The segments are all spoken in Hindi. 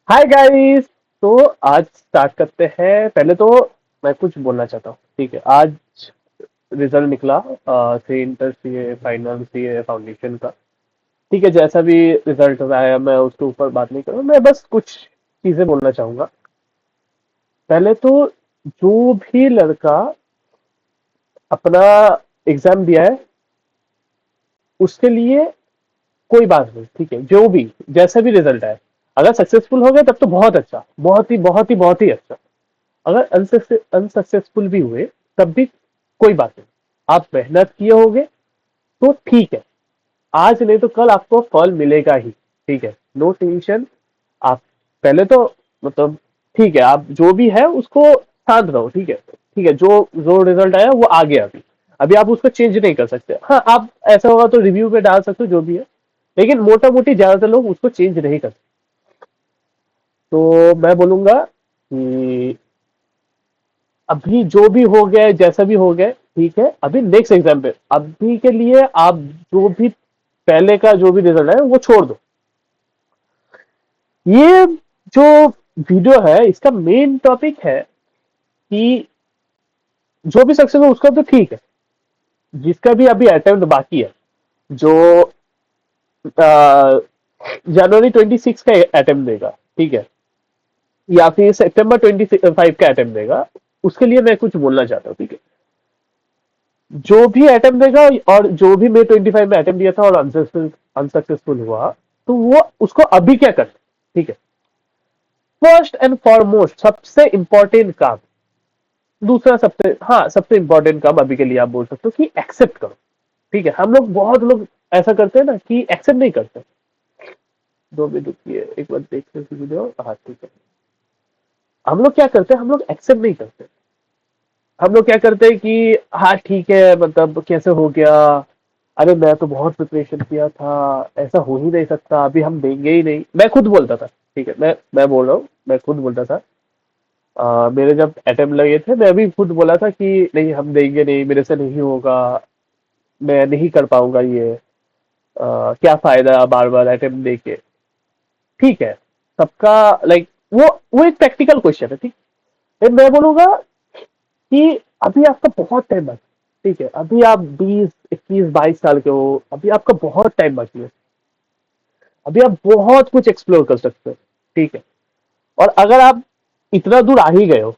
Hi guys. तो आज स्टार्ट करते हैं। पहले तो मैं कुछ बोलना चाहता हूँ। ठीक है, आज रिजल्ट निकला C inter C A final C A foundation का। ठीक है, जैसा भी रिजल्ट आया मैं उसके ऊपर बात नहीं करूँ, मैं बस कुछ चीजें बोलना चाहूंगा। पहले तो जो भी लड़का अपना एग्जाम दिया है उसके लिए कोई बात नहीं। ठीक है, जो भी जैसा भी रिजल्ट आए, अगर सक्सेसफुल हो गए तब तो बहुत अच्छा, बहुत ही बहुत ही बहुत ही अच्छा। अगर अनसक्सेसफुल भी हुए तब भी कोई बात नहीं। आप मेहनत किए होगे तो ठीक है, आज नहीं तो कल आपको फल मिलेगा ही। ठीक है, नो टेंशन। आप पहले तो मतलब ठीक है, आप जो भी है उसको शांत रहो। ठीक है, ठीक है, जो जो रिजल्ट आया वो आ गया। अभी अभी आप उसको चेंज नहीं कर सकते। हाँ, आप ऐसा होगा तो रिव्यू में डाल सकते हो जो भी है, लेकिन मोटा मोटी ज्यादातर लोग उसको चेंज नहीं कर सकते। तो मैं बोलूंगा कि अभी जो भी हो गया है, जैसा भी हो गया है, ठीक है। अभी नेक्स्ट एग्जाम पे अभी के लिए आप जो भी पहले का जो भी रिजल्ट है वो छोड़ दो। ये जो वीडियो है इसका मेन टॉपिक है कि जो भी सक्सेस हो उसका तो ठीक है, जिसका भी अभी अटेम्प्ट बाकी है, जो जनवरी 26 का अटेम्प्ट देगा, ठीक है, या फिर सितंबर 25 का अटेम्प्ट देगा, उसके लिए मैं कुछ बोलना चाहता हूँ। ठीक है, जो भी अटेम्प्ट देगा और जो भी May 25 में अटेम्प्ट दिया था और अनसक्सेसफुल हुआ, तो वो उसको अभी क्या करना। ठीक है, फर्स्ट एंड फॉरमोस्ट सबसे इंपॉर्टेंट काम, दूसरा सबसे, हाँ, सबसे इंपॉर्टेंट काम अभी के लिए आप बोल सकते हो कि एक्सेप्ट करो। ठीक है, हम लोग बहुत लोग ऐसा करते हैं ना कि एक्सेप्ट नहीं करते। 2 मिनट रुकिए, एक बार देखते हैं वीडियो। हाँ, ठीक है। हम लोग क्या करते हैं, हम लोग एक्सेप्ट नहीं करते। हम लोग क्या करते हैं कि हाँ ठीक है, मतलब कैसे हो गया, अरे मैं तो बहुत प्रिपरेशन किया था, ऐसा हो ही नहीं सकता, अभी हम देंगे ही नहीं। मैं खुद बोलता था। ठीक है, मैं बोल रहा हूँ, मैं खुद बोलता था। मेरे जब अटेम्प्ट लगे थे मैं भी खुद बोला था कि नहीं, हम देंगे नहीं, मेरे से नहीं होगा, मैं नहीं कर पाऊंगा ये। क्या फायदा बार बार अटेम्प्ट दे के। ठीक है, सबका लाइक वो एक प्रैक्टिकल क्वेश्चन है। ठीक है, मैं बोलूंगा कि अभी आपका बहुत टाइम बाकी। ठीक है, अभी आप 20 21 22 साल के हो, अभी आपका बहुत टाइम बाकी है। अभी आप बहुत कुछ एक्सप्लोर कर सकते हो। ठीक है, और अगर आप इतना दूर आ ही गए हो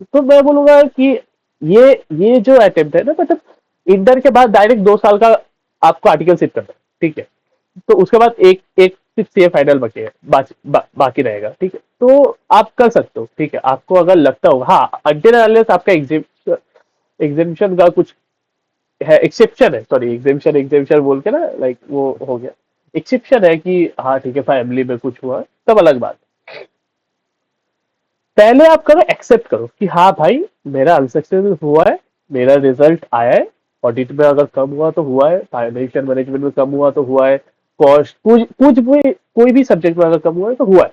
तो मैं बोलूंगा कि ये ये जो अटेम्प्ट है ना, मतलब इंटर के बाद डायरेक्ट 2 साल का आपको आर्टिकल शिफ्ट करना है। ठीक है, तो उसके बाद एक एक सिर्फ सीए फाइनल बाकी है, बाकी रहेगा। ठीक है, तो आप कर सकते हो। ठीक है, आपको अगर लगता हो, हाँ, अंटिल अनलेस आपका एग्जिबिशन का कुछ है, एक्सेप्शन है, सॉरी, एग्जामेशन एग्जामेशन बोल के ना, लाइक वो हो गया, एक्सेप्शन है कि हाँ ठीक है फैमिली में कुछ हुआ, तब अलग बात। पहले आप करो, एक्सेप्ट करो कि हाँ भाई, मेरा अनसक्सेसफुल हुआ है, मेरा रिजल्ट आया है, ऑडिट में अगर कम हुआ तो हुआ है, फाइनेंशियल मैनेजमेंट में कम हुआ तो हुआ है, कॉस्ट कुछ कुछ भी कोई भी सब्जेक्ट में अगर कम हुआ है तो हुआ है।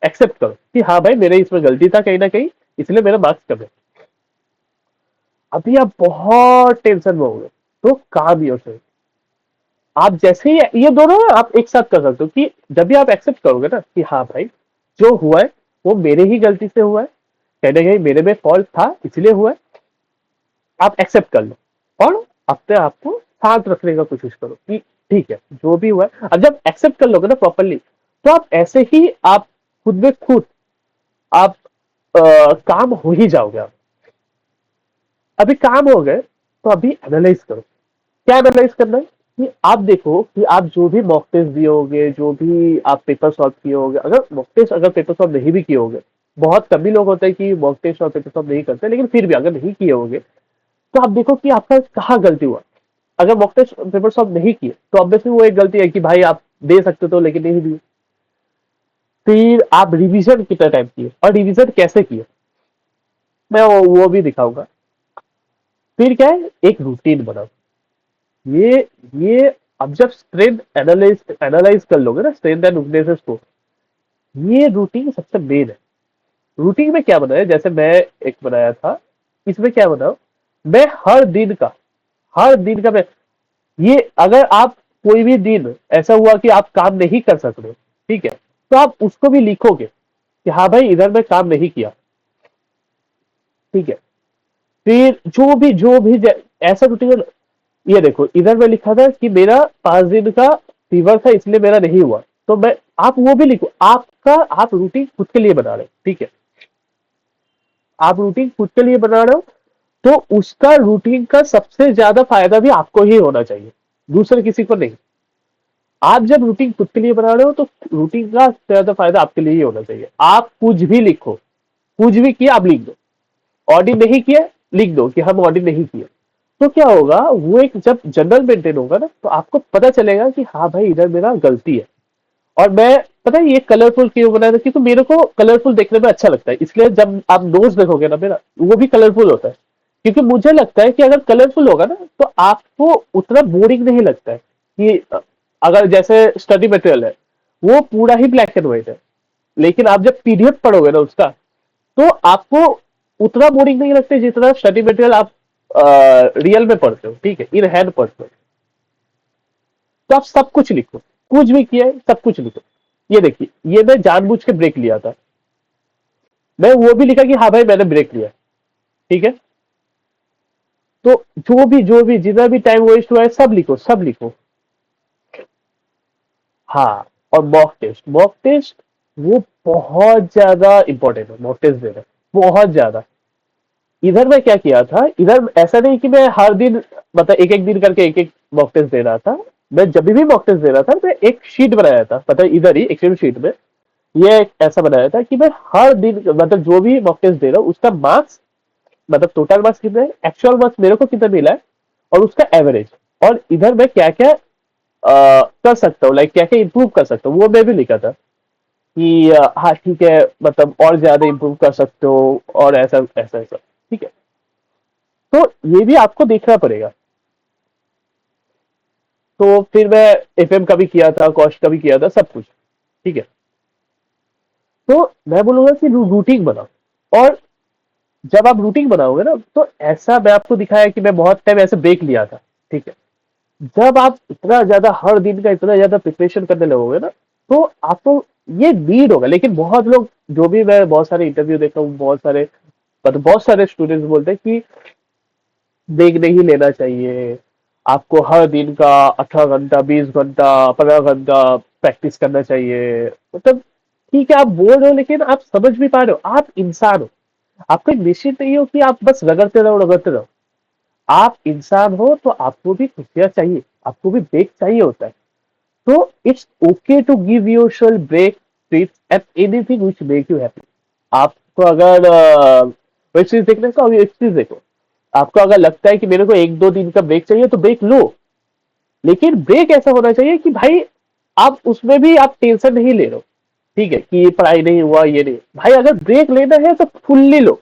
एक्सेप्ट करो कि हाँ भाई, मेरे इसमें गलती था कहीं ना कहीं, इसलिए मेरा मार्क्स कम है। अभी आप बहुत टेंशन में हो गए तो काम ही होते, आप जैसे ही ये दोनों ना आप एक साथ कर सकते हो कि जब भी आप एक्सेप्ट करोगे ना कि हाँ भाई, जो हुआ है वो मेरे ही गलती से हुआ है, कहीं ना कहीं मेरे में फॉल्ट था इसलिए हुआ है, आप एक्सेप्ट कर लो और अपने आप को शांत रखने का कोशिश करो कि ठीक है, जो भी हुआ है। अब जब एक्सेप्ट कर लोगे ना प्रॉपरली, तो आप ऐसे ही आप खुद में खुद आप काम हो ही जाओगे आप। अभी काम हो गए तो अभी एनालाइज करो। क्या एनालाइज करना है कि आप देखो कि आप जो भी मॉक टेस्ट दिए होगे, जो भी आप पेपर सॉल्व किए होगे, अगर मॉक टेस्ट अगर पेपर सॉल्व नहीं भी किए होगे, बहुत कम ही लोग होते हैं कि मॉक टेस्ट और पेपर सॉल्व नहीं करते, लेकिन फिर भी अगर नहीं किए होगे तो आप देखो कि आपका कहाँ गलती हुआ। अगर मॉक टेस्ट पेपर सॉल्व नहीं किए तो ऑब्वियसली वो एक गलती है कि भाई आप दे सकते तो लेकिन नहीं दिए। फिर आप रिवीजन कितना टाइम किए और रिवीजन कैसे किए, मैं वो भी दिखाऊंगा। फिर क्या है, एक रूटीन बनाओ। ये ये अब जब स्ट्रेंथ एनालाइज एनालाइज कर लोगे ना, स्ट्रेंथ एंड वीकनेसेस को, ये रूटीन सबसे मेन है। रूटीन में क्या बनाया, जैसे मैं एक बनाया था, इसमें क्या बनाओ, मैं हर दिन का मैं, ये अगर आप कोई भी दिन ऐसा हुआ कि आप काम नहीं कर सक रहे, ठीक है, तो आप उसको भी लिखोगे। कि हाँ भाई इधर मैं काम नहीं किया, ठीक है। फिर ऐसा रूटीन, ये देखो इधर मैं लिखा था कि मेरा 5 दिन का फीवर था इसलिए मेरा नहीं हुआ, तो मैं, आप वो भी लिखो, आप रूटीन खुद के लिए बना रहे हो, ठीक है। आप रूटीन खुद के लिए बना रहे हो, तो उसका रूटीन का सबसे ज्यादा फायदा भी आपको ही होना चाहिए, दूसरे किसी को नहीं। आप जब रूटीन खुद के लिए बना रहे हो तो रूटीन का ज्यादा फायदा आपके लिए ही होना चाहिए। आप कुछ भी लिखो, कुछ भी किया आप लिख दो, ऑडिट नहीं किया लिख दो कि हम ऑडिट नहीं किए। तो क्या होगा, वो एक जब जनरल मेंटेन होगा ना, तो आपको पता चलेगा कि हाँ भाई इधर मेरा गलती है। और मैं, पता है ये कलरफुल क्यों बनाया था, क्योंकि मेरे को कलरफुल देखने में अच्छा लगता है, इसलिए जब आप नोट्स देखोगे ना मेरा, वो भी कलरफुल होता है। क्योंकि मुझे लगता है कि अगर कलरफुल होगा ना तो आपको उतना बोरिंग नहीं लगता है कि अगर जैसे स्टडी मटेरियल है वो पूरा ही ब्लैक एंड व्हाइट है, लेकिन आप जब पीडीएफ पढ़ोगे ना उसका, तो आपको उतना बोरिंग नहीं लगता जितना स्टडी मटेरियल आप रियल में पढ़ते हो, ठीक है, इन हैंड पढ़ते हो। तो आप सब कुछ लिखो, कुछ भी किया है सब कुछ लिखो। ये देखिए, ये मैं जानबूझ के ब्रेक लिया था, मैं वो भी लिखा कि हाँ भाई मैंने ब्रेक लिया, ठीक है। तो जो भी जितना भी टाइम वेस्ट हुआ है सब लिखो, सब लिखो। हाँ, और मॉक टेस्ट वो बहुत ज्यादा इंपॉर्टेंट है, मॉक टेस्ट देना बहुत ज्यादा। इधर मैं क्या किया था, इधर ऐसा नहीं कि मैं हर दिन, मतलब एक एक दिन करके एक एक मॉक टेस्ट दे रहा था। मैं जब भी मॉक टेस्ट दे रहा था मैं एक शीट बनाया था, पता है इधर ही एक्सेल शीट में, ये ऐसा बनाया था कि मैं हर दिन, मतलब जो भी मॉक टेस्ट दे रहा हूँ उसका मार्क्स, मतलब टोटल मार्क्स कितने हैं, एक्चुअल मार्क्स मेरे को कितना मिला है, और उसका एवरेज, और इधर मैं क्या क्या कर सकता हूँ, लाइक क्या क्या इंप्रूव कर सकता हूँ, वो मैं भी लिखा था कि हाँ ठीक है, मतलब और ज्यादा इंप्रूव कर सकते हो, और ऐसा ऐसा ऐसा, ठीक है। तो ये भी आपको देखना पड़ेगा। तो फिर मैं एफएम का भी किया था, कॉस्ट का भी किया था, सब कुछ, ठीक है। तो मैं बोलूंगा कि रूटीन बनाओ, और जब आप रूटीन बनाओगे ना, तो ऐसा मैं आपको दिखाया कि मैं बहुत टाइम ऐसे ब्रेक लिया था, ठीक है। जब आप इतना ज्यादा हर दिन का इतना ज्यादा प्रिपरेशन करने लगोगे ना, तो आपको ये नीड होगा। लेकिन बहुत लोग, जो भी मैं बहुत सारे इंटरव्यू देखता हूँ, बहुत सारे, मतलब बहुत सारे स्टूडेंट्स बोलते हैं कि ब्रेक नहीं लेना चाहिए, आपको हर दिन का 18 घंटा, 20 घंटा, 15 घंटा प्रैक्टिस करना चाहिए। मतलब ठीक है आप बोल रहे हो, लेकिन आप समझ भी पा रहे हो, आप इंसान हो, आपको एक निश्चित नहीं हो कि आप बस रगड़ते रहो रगड़ते रहो। आप इंसान हो तो आपको भी खुशियां चाहिए, आपको भी ब्रेक चाहिए होता है। तो it's okay to give yourself break, treat at anything which make you happy. आपको अगर वेब सीरीज देखने का, वेब सीरीज देखो। आपको अगर लगता है कि मेरे को 1-2 दिन का ब्रेक चाहिए तो ब्रेक लो, लेकिन ब्रेक ऐसा होना चाहिए कि भाई आप उसमें भी आप टेंशन नहीं ले रहे हो, ठीक है, कि ये पढ़ाई नहीं हुआ, ये नहीं। भाई अगर ब्रेक लेना है तो फुल्ली लो,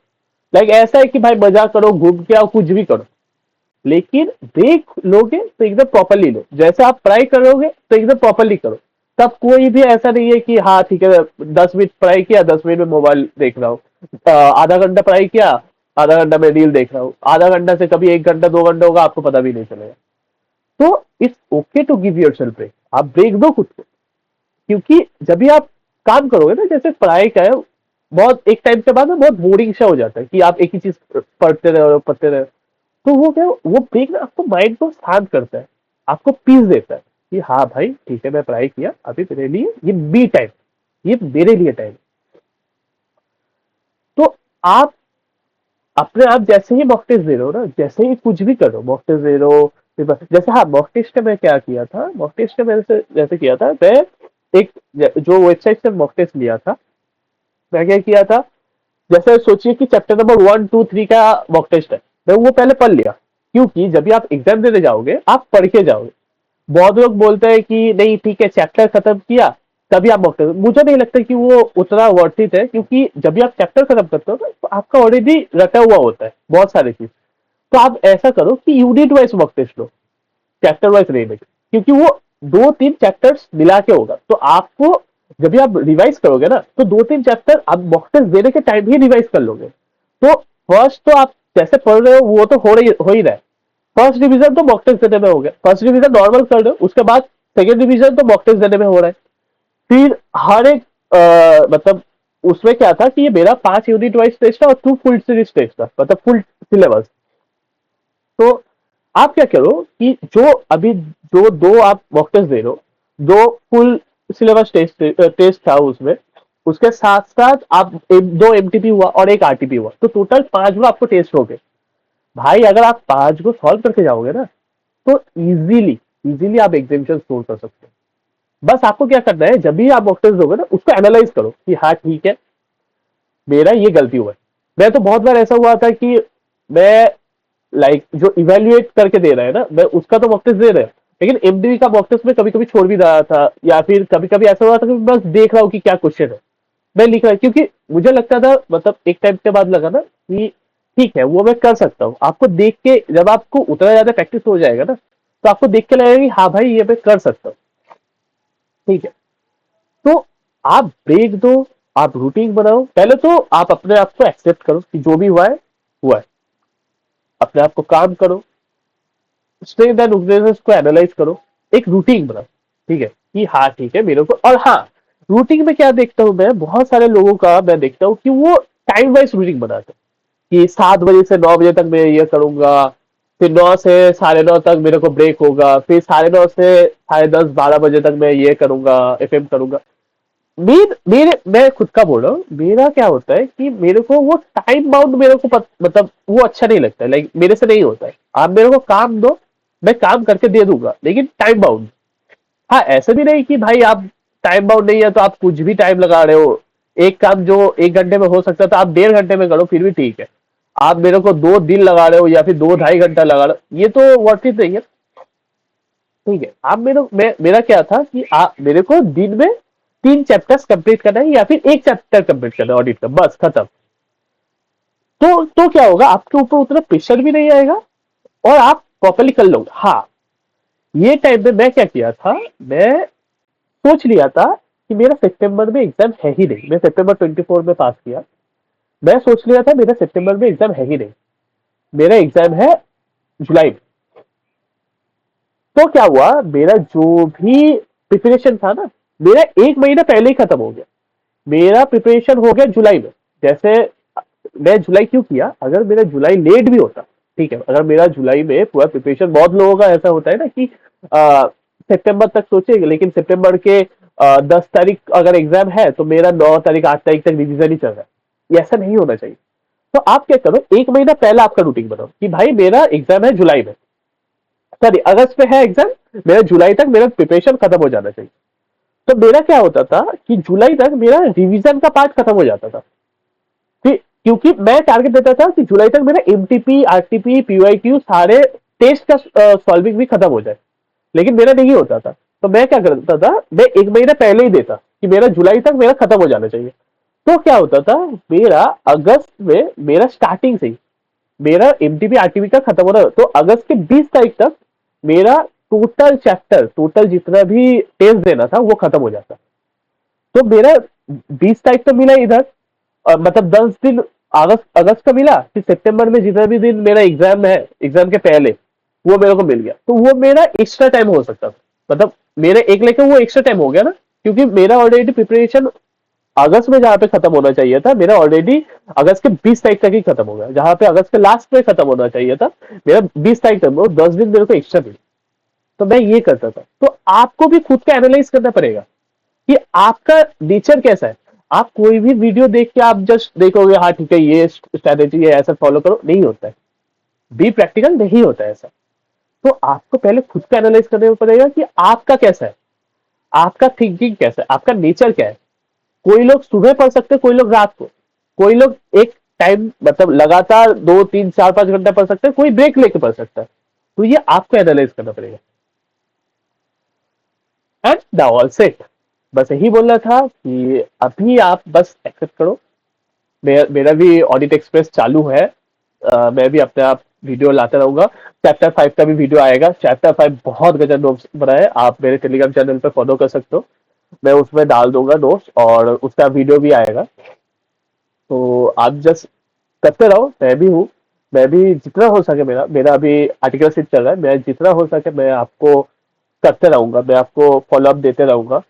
लाइक ऐसा है कि भाई मजा करो, घूम के आओ, कुछ भी करो, लेकिन ब्रेक लोगे तो एकदम प्रॉपरली लो। जैसे आप पढ़ाई करोगे तो एकदम प्रॉपरली करो। तब कोई भी ऐसा नहीं है कि हाँ ठीक है 10 मिनट पढ़ाई किया, 10 मिनट में मोबाइल देख रहा हूँ, आधा घंटा पढ़ाई किया, आधा घंटा में रील देख रहा हूँ, आधा घंटा से कभी 1 घंटा 2 घंटा होगा, आपको पता भी नहीं चलेगा। तो it's okay to give yourself break, आप ब्रेक दो खुद को। क्योंकि जब भी आप काम करोगे ना, जैसे पढ़ाई का है, बहुत एक टाइम के बाद ना बहुत बोरिंग सा हो जाता है कि आप एक ही चीज पढ़ते रहो। तो वो क्या, वो ब्रेक ना आपको माइंड को शांत करता है, आपको पीस देता है कि हाँ भाई ठीक है मैं पढ़ाई किया, अभी मेरे लिए ये बी टाइम, ये मेरे लिए टाइम। तो आप अपने आप जैसे ही मॉक टेस्ट दे रहे हो ना, जैसे ही कुछ भी करो, मॉक टेस्ट दे रहे हो, फिर जैसे, हाँ मॉक टेस्ट का मैं क्या किया था, मॉक टेस्ट का मैंने जैसे किया था, मैं एक, जो वेबसाइट से मॉक टेस्ट लिया था, मैं क्या किया था, जैसे सोचिए कि चैप्टर नंबर 1, 2, 3 का मॉक टेस्ट है, मैं वो पहले पढ़ लिया। क्योंकि जब भी आप एग्जाम देने जाओगे आप पढ़ के जाओगे। बहुत लोग बोलते हैं कि नहीं ठीक है चैप्टर खत्म किया तभी आप मॉक टेस्ट, मुझे नहीं लगता कि वो उतना वर्थ इट है, क्योंकि जब भी आप चैप्टर खत्म करते हो ना, तो आपका ऑलरेडी रटा हुआ होता है बहुत सारी चीज। तो आप ऐसा करो कि यूनिट वाइज मॉक टेस्ट लो, चैप्टर वाइज नहीं लेंगे, क्योंकि वो 2-3 चैप्टर्स मिला के होगा। तो आपको जब भी आप रिवाइज करोगे ना, तो 2-3 चैप्टर आप मॉक टेस्ट देने के टाइम ही रिवाइज कर लोगे। तो फर्स्ट तो आप जैसे पढ़ रहे हो वो तो हो ही रहा है। फर्स्ट डिवीजन तो मॉक टेस्ट देने में हो गया, फर्स्ट डिवीजन नॉर्मल कर रहे हो, उसके बाद सेकंड डिवीजन तो मॉक टेस्ट देने में हो रहा है। फिर हर एक मतलब उसमें क्या था कि ये मेरा 5 यूनिट वाइज टेस्ट था और 2 फुल सीरीज टेस्ट था, मतलब फुल सिलेबस। तो आप क्या करो कि जो अभी जो दो आप मॉक टेस्ट दे रहे हो, दो फुल सिलेबस टेस्ट था उसमें, उसके साथ साथ आप दो एमटीपी हुआ और एक आरटीपी हुआ, तो टोटल 5 आपको टेस्ट हो गए। भाई अगर आप 5 को सॉल्व करके जाओगे ना, तो इजीली इजीली आप एग्जामिशन स्कोर कर सकते हो। बस आपको क्या करना है, जब भी आप मॉक टेस्ट दोगे ना, उसको एनालाइज करो कि हाँ ठीक है, मेरा ये गलती हुआ है। मैं तो बहुत बार ऐसा हुआ था कि मैं जो इवेल्युएट करके दे रहा है ना, मैं उसका तो मॉक टेस्ट दे रहा है, लेकिन एमडीवी का मॉक टेस्ट में कभी कभी छोड़ भी रहा था, या फिर कभी कभी ऐसा हुआ था कि बस देख रहा हूँ कि क्या क्वेश्चन है, मैं लिख रहा हूँ, क्योंकि मुझे लगता था, मतलब एक टाइम के बाद लगा ना कि ठीक है वो मैं कर सकता हूँ। आपको देख के जब आपको उतना ज्यादा प्रैक्टिस हो जाएगा ना, तो आपको देख के लगेगा कि हाँ भाई ये मैं कर सकता हूँ। ठीक है, तो आप ब्रेक दो, आप रूटीन बनाओ। पहले तो आप अपने आप को एक्सेप्ट करो कि जो भी हुआ है हुआ है, अपने आप को काम करो, स्ट्रेंथ एंड वीकनेसेस को एनालाइज करो, एक रूटीन बनाओ। ठीक है कि हाँ ठीक है मेरे को, और हाँ, रूटीन में क्या देखता हूं मैं, बहुत सारे लोगों का मैं देखता हूँ कि वो टाइम वाइज रूटीन बनाते हैं कि 7 बजे से 9 बजे तक मैं ये करूंगा, फिर 9 से 9:30 तक मेरे को ब्रेक होगा, फिर 9:30 से 10:30 12 बजे तक मैं ये करूंगा, एफएम करूंगा। मेरे मैं खुद का बोल रहा हूँ, मेरा क्या होता है कि मेरे को वो टाइम बाउंड मेरे को मतलब वो अच्छा नहीं लगता है, लाइक मेरे से नहीं होता है। आप मेरे को काम दो, मैं काम करके दे दूंगा, लेकिन टाइम बाउंड। हाँ, ऐसे भी नहीं कि भाई आप टाइम बाउंड नहीं है तो आप कुछ भी टाइम लगा रहे हो। एक काम जो 1 घंटे में हो सकता था, आप 1.5 घंटे में करो, फिर भी ठीक है। आप मेरे को 2 दिन लगा रहे हो या फिर 2 ढाई घंटा लगा रहे हो, ये तो वर्थ इट नहीं है। ठीक है, आप मेरा क्या था कि आप मेरे को दिन में 3 चैप्टर्स कंप्लीट करना है, या फिर एक चैप्टर कंप्लीट करना है ऑडिट का, बस खत्म। तो क्या होगा, आपके ऊपर उतना प्रेशर भी नहीं आएगा, और आप प्रॉपरली कर लोगे। हाँ, ये टाइम पे मैं क्या किया था, मैं सोच लिया था कि मेरा सितंबर में एग्जाम है ही नहीं। मैं सितंबर 24 में पास किया। मैं सोच लिया था मेरा सितंबर में एग्जाम है ही नहीं, मेरा एग्जाम है जुलाई में। तो क्या हुआ, मेरा जो भी प्रिपरेशन था ना, मेरा 1 महीना पहले ही खत्म हो गया। मेरा प्रिपरेशन हो गया जुलाई में। जैसे मैं जुलाई क्यों किया, अगर मेरा जुलाई लेट भी होता, ठीक है, अगर मेरा जुलाई में पूरा प्रिपरेशन, बहुत लोगों का ऐसा होता है ना कि सितंबर तक सोचेंगे, लेकिन सितंबर के 10 तारीख अगर एग्जाम है तो मेरा 9 तारीख 8 तारीख तक रिविजन ही चल रहा है। ये ऐसा नहीं होना चाहिए। तो आप क्या करो, 1 महीना पहले आपका रूटीन बनाओ कि भाई मेरा एग्जाम है जुलाई में, सॉरी अगस्त में है एग्जाम, मेरा जुलाई तक मेरा प्रिपरेशन खत्म हो जाना चाहिए। तो मेरा क्या होता था कि जुलाई तक मेरा रिवीजन का पार्ट खत्म हो जाता था। क्योंकि मैं टारगेट देता था कि जुलाई तक मेरा एमटीपी आरटीपी पीवाईक्यू सारे टेस्ट का सॉल्विंग भी खत्म हो जाए, लेकिन मेरा नहीं होता था। तो मैं क्या करता था, मैं 1 महीना पहले ही देता कि मेरा जुलाई तक मेरा खत्म हो जाना चाहिए। तो क्या होता था, मेरा अगस्त में मेरा स्टार्टिंग से ही मेरा एमटीपी आरटीपी का खत्म हो रहा, तो अगस्त के 20 तारीख तक मेरा टोटल चैप्टर, टोटल जितना भी टेस्ट देना था वो खत्म हो जाता। तो मेरा 20 तारीख तो मिला इधर, मतलब 10 दिन अगस्त अगस्त का मिला, फिर सितंबर में जितना भी दिन मेरा एग्जाम है, एग्जाम के पहले वो मेरे को मिल गया, तो वो मेरा एक्स्ट्रा टाइम हो सकता था। मतलब मेरे एक लेके वो एक्स्ट्रा टाइम हो गया ना, क्योंकि मेरा ऑलरेडी प्रिपरेशन अगस्त में जहां पे खत्म होना चाहिए था, मेरा ऑलरेडी अगस्त के 20 तारीख तक ही खत्म हो गया। जहां पे अगस्त के लास्ट में खत्म होना चाहिए था, मेरा 20 तारीख तक, वो 10 दिन मेरे को एक्स्ट्रा मिले। तो मैं ये करता था। तो आपको भी खुद का एनालाइज करना पड़ेगा कि आपका नेचर कैसा है। आप कोई भी वीडियो देख के आप जस्ट देखोगे हाँ ठीक है ये स्ट्रैटेजी है ऐसा फॉलो करो, नहीं होता है। बी प्रैक्टिकल नहीं होता है ऐसा। तो आपको पहले खुद का एनालाइज करना पड़ेगा कि आपका कैसा है, आपका थिंकिंग कैसा है, आपका नेचर क्या है। कोई लोग सुबह पढ़ सकते हैं, कोई लोग रात को, कोई लोग एक टाइम मतलब लगातार 2 3 4 5 घंटा पढ़ सकते हैं, कोई ब्रेक लेके पढ़ सकता है। तो ये आपको एनालाइज करना पड़ेगा। एंड द ऑल सेट, बस यही बोलना था कि अभी आप बस एक्सेप्ट करो। मेरा भी ऑडिट एक्सप्रेस चालू है। मैं भी अपने आप वीडियो लाता रहूंगा। चैप्टर 5 का भी वीडियो आएगा। चैप्टर 5 बहुत गजब नोट्स बनाए, आप मेरे टेलीग्राम चैनल पे फॉलो कर सकते हो। मैं उसमें डाल दूंगा नोट्स, और उसका वीडियो भी आएगा। तो आप जस्ट करते रहो, मैं भी हूँ। मैं भी जितना हो सके, मेरा मेरा अभी आर्टिकल शिप चल रहा है, मैं जितना हो सके मैं आपको करते रहूंगा, मैं आपको फॉलो अप देते रहूंगा।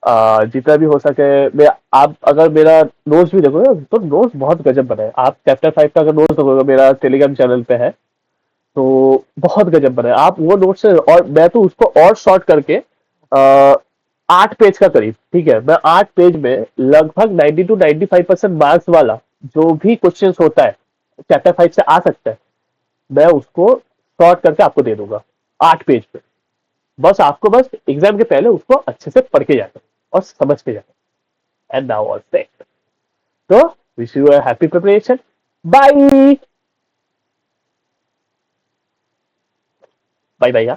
जितना भी हो सके मैं, आप अगर मेरा नोट्स भी देखोगे तो नोट्स बहुत गजब बनाए। आप चैप्टर 5 का अगर नोट्स देखोगे, मेरा टेलीग्राम चैनल पे है, तो बहुत गजब बनाए आप वो नोट से। और मैं तो उसको और शॉर्ट करके 8 पेज का करीब, ठीक है, मैं 8 पेज में लगभग 90 to 95% मार्क्स वाला जो भी क्वेश्चंस होता है चैप्टर 5 से आ सकता है, मैं उसको शॉर्ट करके आपको दे दूंगा 8 पेज पे। बस आपको बस एग्जाम के पहले उसको अच्छे से पढ़ के जाना और समझ के जाना। And now all set. तो wish you a happy preparation. Bye bye bye.